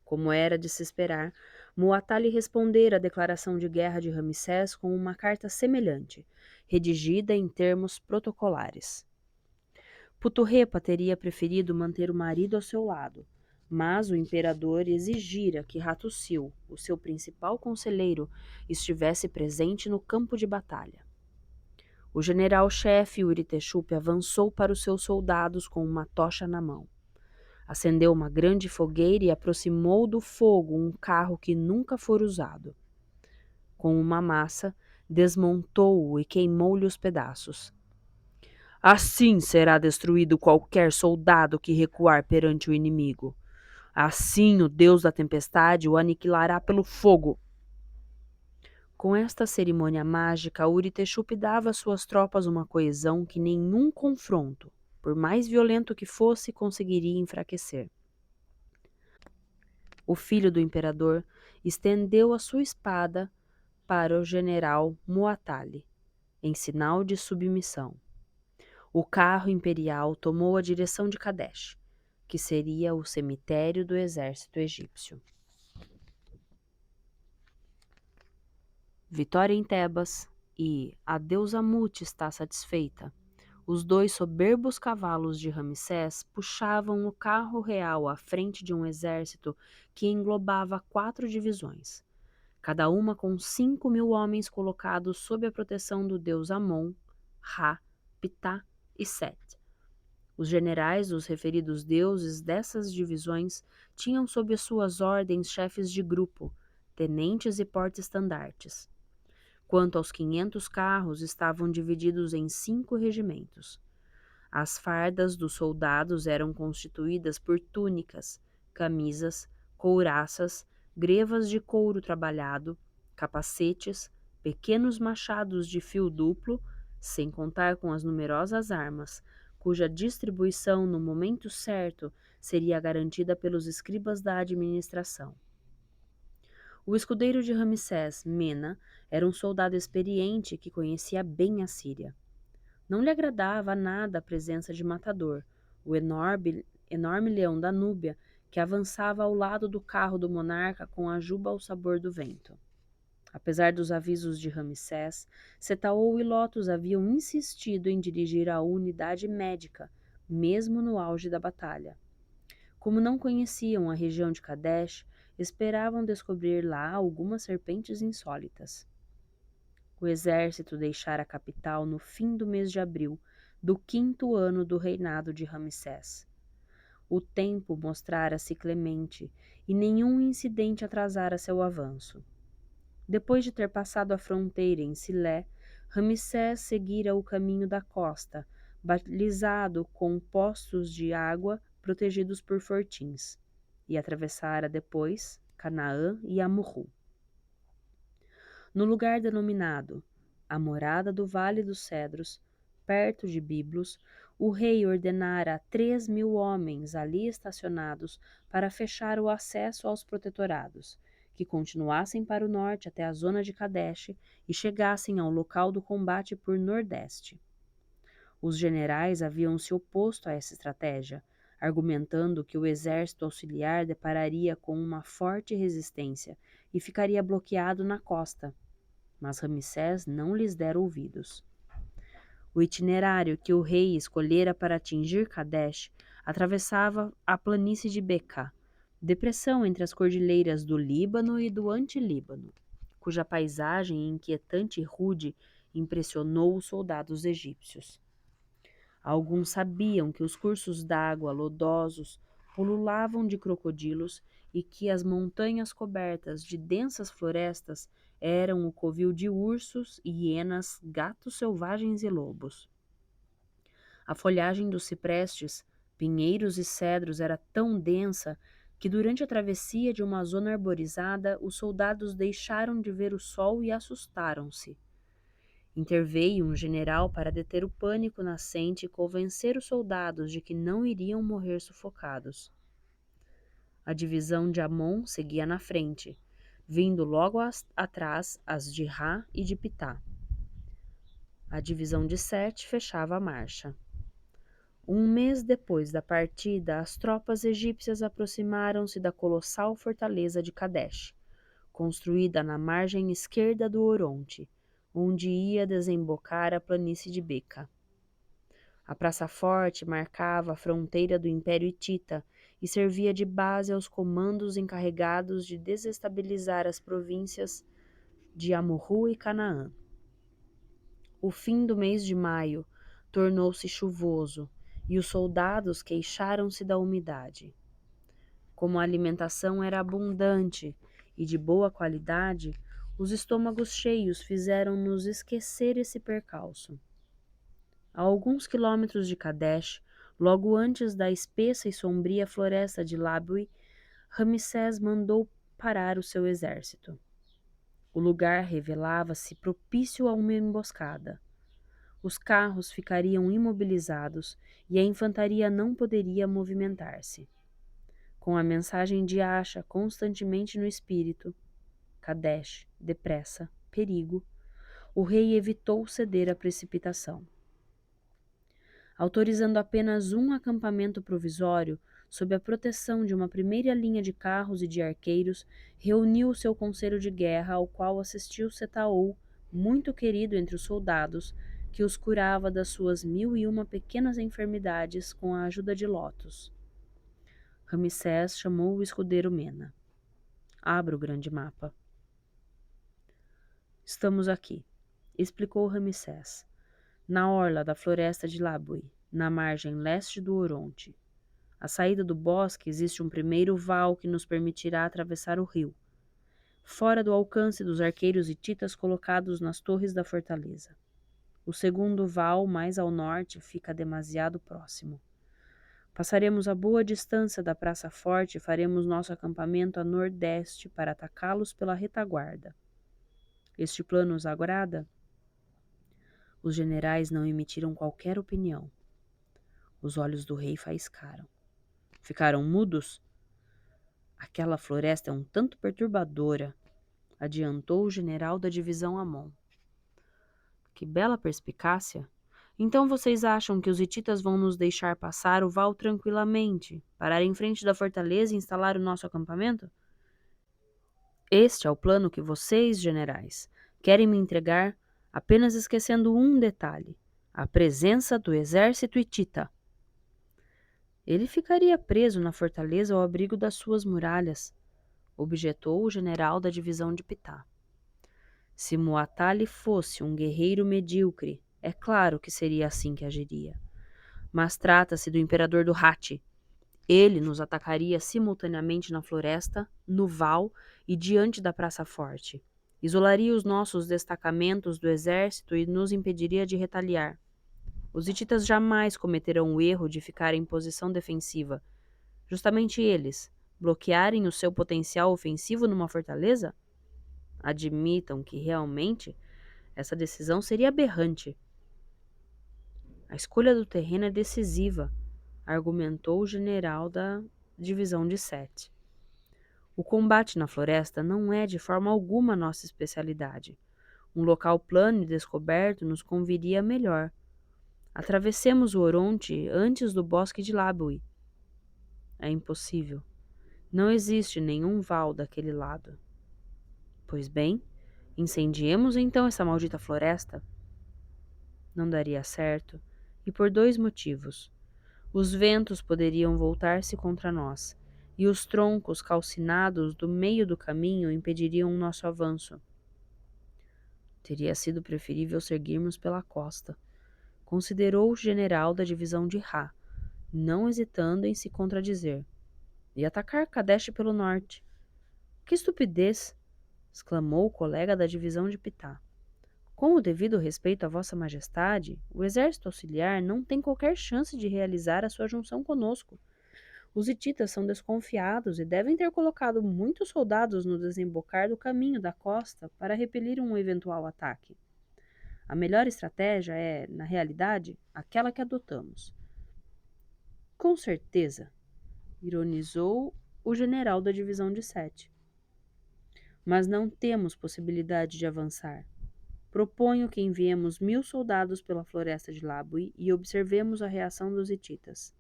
Como era de se esperar, Muatalli respondera à declaração de guerra de Ramsés com uma carta semelhante, redigida em termos protocolares. Puturrepa teria preferido manter o marido ao seu lado, mas o imperador exigira que Hattussil, o seu principal conselheiro, estivesse presente no campo de batalha. O general-chefe Uritexupe avançou para os seus soldados com uma tocha na mão. Acendeu uma grande fogueira e aproximou do fogo um carro que nunca fora usado. Com uma massa, desmontou-o e queimou-lhe os pedaços. Assim será destruído qualquer soldado que recuar perante o inimigo. Assim o Deus da tempestade o aniquilará pelo fogo. Com esta cerimônia mágica, Uritexupe dava às suas tropas uma coesão que nenhum confronto, por mais violento que fosse, conseguiria enfraquecer. O filho do imperador estendeu a sua espada para o general Muatalli, em sinal de submissão. O carro imperial tomou a direção de Kadesh, que seria o cemitério do exército egípcio. Vitória em Tebas e a deusa Mut está satisfeita. Os dois soberbos cavalos de Ramsés puxavam o carro real à frente de um exército que englobava 4 divisões, cada uma com 5.000 homens colocados sob a proteção do deus Amon, Ra, Ptah e Set. Os generais dos referidos deuses dessas divisões tinham sob suas ordens chefes de grupo, tenentes e porta-estandartes. Quanto aos 500 carros, estavam divididos em 5 regimentos. As fardas dos soldados eram constituídas por túnicas, camisas, couraças, grevas de couro trabalhado, capacetes, pequenos machados de fio duplo, sem contar com as numerosas armas, cuja distribuição no momento certo seria garantida pelos escribas da administração. O escudeiro de Ramsés, Mena, era um soldado experiente que conhecia bem a Síria. Não lhe agradava nada a presença de Matador, o enorme leão da Núbia, que avançava ao lado do carro do monarca com a juba ao sabor do vento. Apesar dos avisos de Ramsés, Setaol e Lotus haviam insistido em dirigir a unidade médica, mesmo no auge da batalha. Como não conheciam a região de Kadesh, esperavam descobrir lá algumas serpentes insólitas. O exército deixara a capital no fim do mês de abril do 5º ano do reinado de Ramsés. O tempo mostrara-se clemente e nenhum incidente atrasara seu avanço. Depois de ter passado a fronteira em Silé, Ramsés seguira o caminho da costa, balizado com postos de água protegidos por fortins, e atravessara depois Canaã e Amurru. No lugar denominado a Morada do Vale dos Cedros, perto de Biblos, o rei ordenara a 3.000 homens ali estacionados para fechar o acesso aos protetorados, que continuassem para o norte até a zona de Kadesh e chegassem ao local do combate por nordeste. Os generais haviam se oposto a essa estratégia, argumentando que o exército auxiliar depararia com uma forte resistência e ficaria bloqueado na costa, mas Ramsés não lhes dera ouvidos. O itinerário que o rei escolhera para atingir Kadesh atravessava a planície de Beká, depressão entre as cordilheiras do Líbano e do Antilíbano, cuja paisagem inquietante e rude impressionou os soldados egípcios. Alguns sabiam que os cursos d'água lodosos pululavam de crocodilos e que as montanhas cobertas de densas florestas eram o covil de ursos, hienas, gatos selvagens e lobos. A folhagem dos ciprestes, pinheiros e cedros era tão densa que durante a travessia de uma zona arborizada os soldados deixaram de ver o sol e assustaram-se. Interveio um general para deter o pânico nascente e convencer os soldados de que não iriam morrer sufocados. A divisão de Amon seguia na frente, vindo logo atrás as de Ra e de Pitá. A divisão de Sete fechava a marcha. Um mês depois da partida, as tropas egípcias aproximaram-se da colossal fortaleza de Kadesh, construída na margem esquerda do Oronte, onde ia desembocar a planície de Beká. A Praça Forte marcava a fronteira do Império Hitita e servia de base aos comandos encarregados de desestabilizar as províncias de Amorru e Canaã. O fim do mês de maio tornou-se chuvoso e os soldados queixaram-se da umidade. Como a alimentação era abundante e de boa qualidade, os estômagos cheios fizeram-nos esquecer esse percalço. A alguns quilômetros de Kadesh, logo antes da espessa e sombria floresta de Labui, Ramsés mandou parar o seu exército. O lugar revelava-se propício a uma emboscada. Os carros ficariam imobilizados e a infantaria não poderia movimentar-se. Com a mensagem de Acha constantemente no espírito, Kadesh, depressa, perigo, o rei evitou ceder à precipitação. Autorizando apenas um acampamento provisório, sob a proteção de uma primeira linha de carros e de arqueiros, reuniu o seu conselho de guerra, ao qual assistiu Setaou, muito querido entre os soldados, que os curava das suas 1001 pequenas enfermidades com a ajuda de Lotus. Ramsés chamou o escudeiro Mena. Abra o grande mapa. Estamos aqui, explicou Ramsés, na orla da floresta de Labui, na margem leste do Oronte. À saída do bosque existe um primeiro val que nos permitirá atravessar o rio, fora do alcance dos arqueiros hititas colocados nas torres da fortaleza. O segundo val, mais ao norte, fica demasiado próximo. Passaremos a boa distância da Praça Forte e faremos nosso acampamento a nordeste para atacá-los pela retaguarda. Este plano os agrada? Os generais não emitiram qualquer opinião. Os olhos do rei faiscaram. Ficaram mudos? Aquela floresta é um tanto perturbadora, adiantou o general da divisão Amon. Que bela perspicácia! Então vocês acham que os hititas vão nos deixar passar o val tranquilamente, parar em frente da fortaleza e instalar o nosso acampamento? Este é o plano que vocês, generais, querem me entregar, apenas esquecendo um detalhe: a presença do exército hitita. Ele ficaria preso na fortaleza ao abrigo das suas muralhas, objetou o general da divisão de Pitá. Se Muatali fosse um guerreiro medíocre, é claro que seria assim que agiria. Mas trata-se do imperador do Hatti. Ele nos atacaria simultaneamente na floresta, no val e diante da Praça Forte. Isolaria os nossos destacamentos do exército e nos impediria de retaliar. Os hititas jamais cometerão o erro de ficar em posição defensiva. Justamente eles, bloquearem o seu potencial ofensivo numa fortaleza? Admitam que realmente essa decisão seria aberrante. A escolha do terreno é decisiva, argumentou o general da divisão de 7. O combate na floresta não é de forma alguma nossa especialidade. Um local plano e descoberto nos conviria melhor. Atravessemos o Oronte antes do bosque de Labui. É impossível. Não existe nenhum val daquele lado. Pois bem, incendiemos então essa maldita floresta. Não daria certo, e por 2 motivos. Os ventos poderiam voltar-se contra nós, e os troncos calcinados do meio do caminho impediriam o nosso avanço. Teria sido preferível seguirmos pela costa, considerou o general da divisão de Ra, não hesitando em se contradizer, e atacar Kadesh pelo norte. Que estupidez! Exclamou o colega da divisão de Pitá. Com o devido respeito a Vossa Majestade, o exército auxiliar não tem qualquer chance de realizar a sua junção conosco. Os hititas são desconfiados e devem ter colocado muitos soldados no desembocar do caminho da costa para repelir um eventual ataque. A melhor estratégia é, na realidade, aquela que adotamos. Com certeza, ironizou o general da divisão de 7. Mas não temos possibilidade de avançar. Proponho que enviemos 1000 soldados pela floresta de Labui e observemos a reação dos hititas.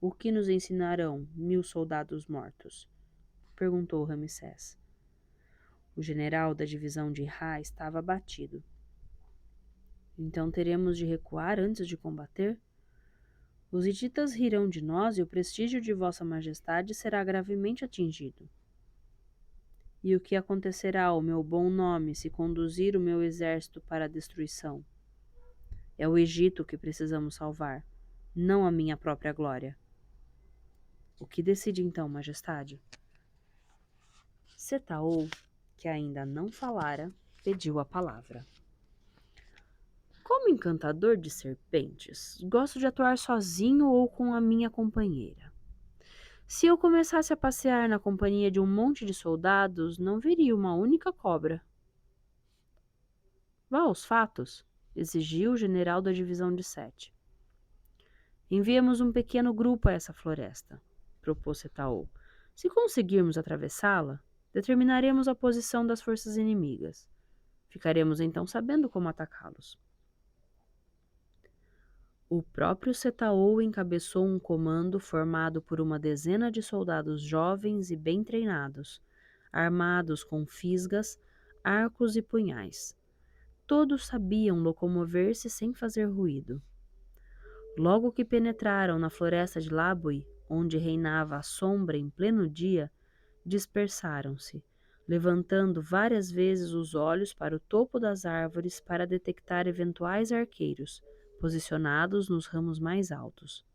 O que nos ensinarão 1000 soldados mortos? Perguntou Ramsés. O general da divisão de Ra estava abatido. Então teremos de recuar antes de combater? Os hititas rirão de nós e o prestígio de Vossa Majestade será gravemente atingido. E o que acontecerá ao meu bom nome se conduzir o meu exército para a destruição? É o Egito que precisamos salvar, não a minha própria glória. O que decide então, Majestade? Setaou, que ainda não falara, pediu a palavra. Como encantador de serpentes, gosto de atuar sozinho ou com a minha companheira. Se eu começasse a passear na companhia de um monte de soldados, não veria uma única cobra. Vá aos fatos, exigiu o general da divisão de 7. Enviemos um pequeno grupo a essa floresta, propôs Setaou. Se conseguirmos atravessá-la, determinaremos a posição das forças inimigas. Ficaremos então sabendo como atacá-los. O próprio Setaou encabeçou um comando formado por uma dezena de soldados jovens e bem treinados, armados com fisgas, arcos e punhais. Todos sabiam locomover-se sem fazer ruído. Logo que penetraram na floresta de Labui, onde reinava a sombra em pleno dia, dispersaram-se, levantando várias vezes os olhos para o topo das árvores para detectar eventuais arqueiros, posicionados nos ramos mais altos.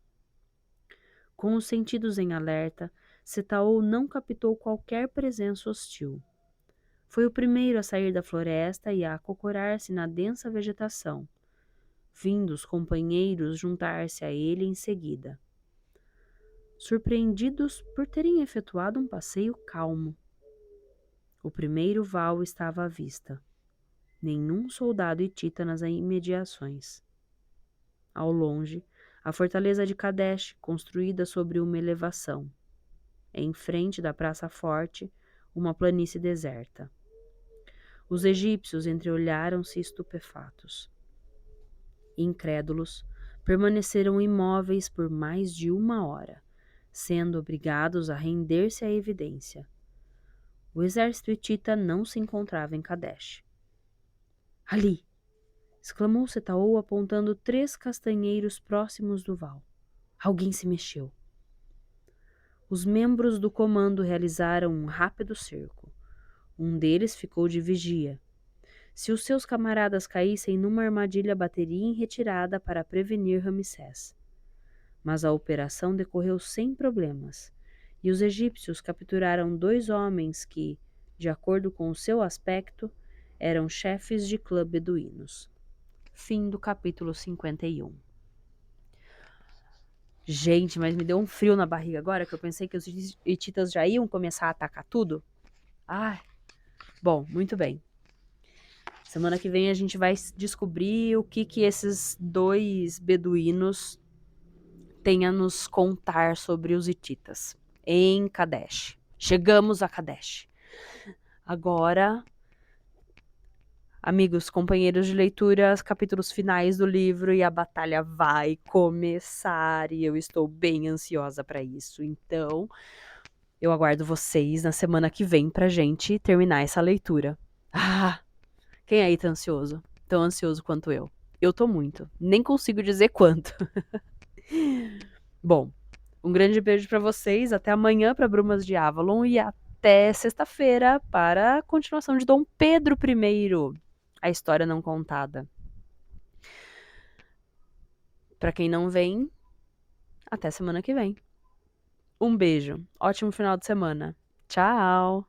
Com os sentidos em alerta, Setaou não captou qualquer presença hostil. Foi o primeiro a sair da floresta e a acocorar-se na densa vegetação, vindo os companheiros juntar-se a ele em seguida, surpreendidos por terem efetuado um passeio calmo. O primeiro val estava à vista. Nenhum soldado hitita nas imediações. Ao longe, a fortaleza de Kadesh, construída sobre uma elevação. Em frente da praça forte, uma planície deserta. Os egípcios entreolharam-se estupefatos. Incrédulos, permaneceram imóveis por mais de 1 hora, sendo obrigados a render-se à evidência. O exército hitita não se encontrava em Kadesh. Ali! Exclamou Setaou apontando 3 castanheiros próximos do val. Alguém se mexeu. Os membros do comando realizaram um rápido cerco. Um deles ficou de vigia. Se os seus camaradas caíssem numa armadilha, bateria em retirada para prevenir Ramsés. Mas a operação decorreu sem problemas, e os egípcios capturaram 2 homens que, de acordo com o seu aspecto, eram chefes de clã beduínos. Fim do capítulo 51. Gente, mas me deu um frio na barriga agora, que eu pensei que os hititas já iam começar a atacar tudo. Ai, Bom, muito bem. Semana que vem a gente vai descobrir o que esses 2 beduínos têm a nos contar sobre os hititas em Kadesh. Chegamos a Kadesh. Agora, amigos, companheiros de leitura, os capítulos finais do livro e a batalha vai começar e eu estou bem ansiosa para isso. Então, eu aguardo vocês na semana que vem pra gente terminar essa leitura. Ah, quem aí tá ansioso? Tão ansioso quanto eu. Eu tô muito. Nem consigo dizer quanto. Bom, um grande beijo pra vocês. Até amanhã pra Brumas de Avalon e até sexta-feira para a continuação de Dom Pedro I, a história não contada. Pra quem não vem, até semana que vem. Um beijo. Ótimo final de semana. Tchau!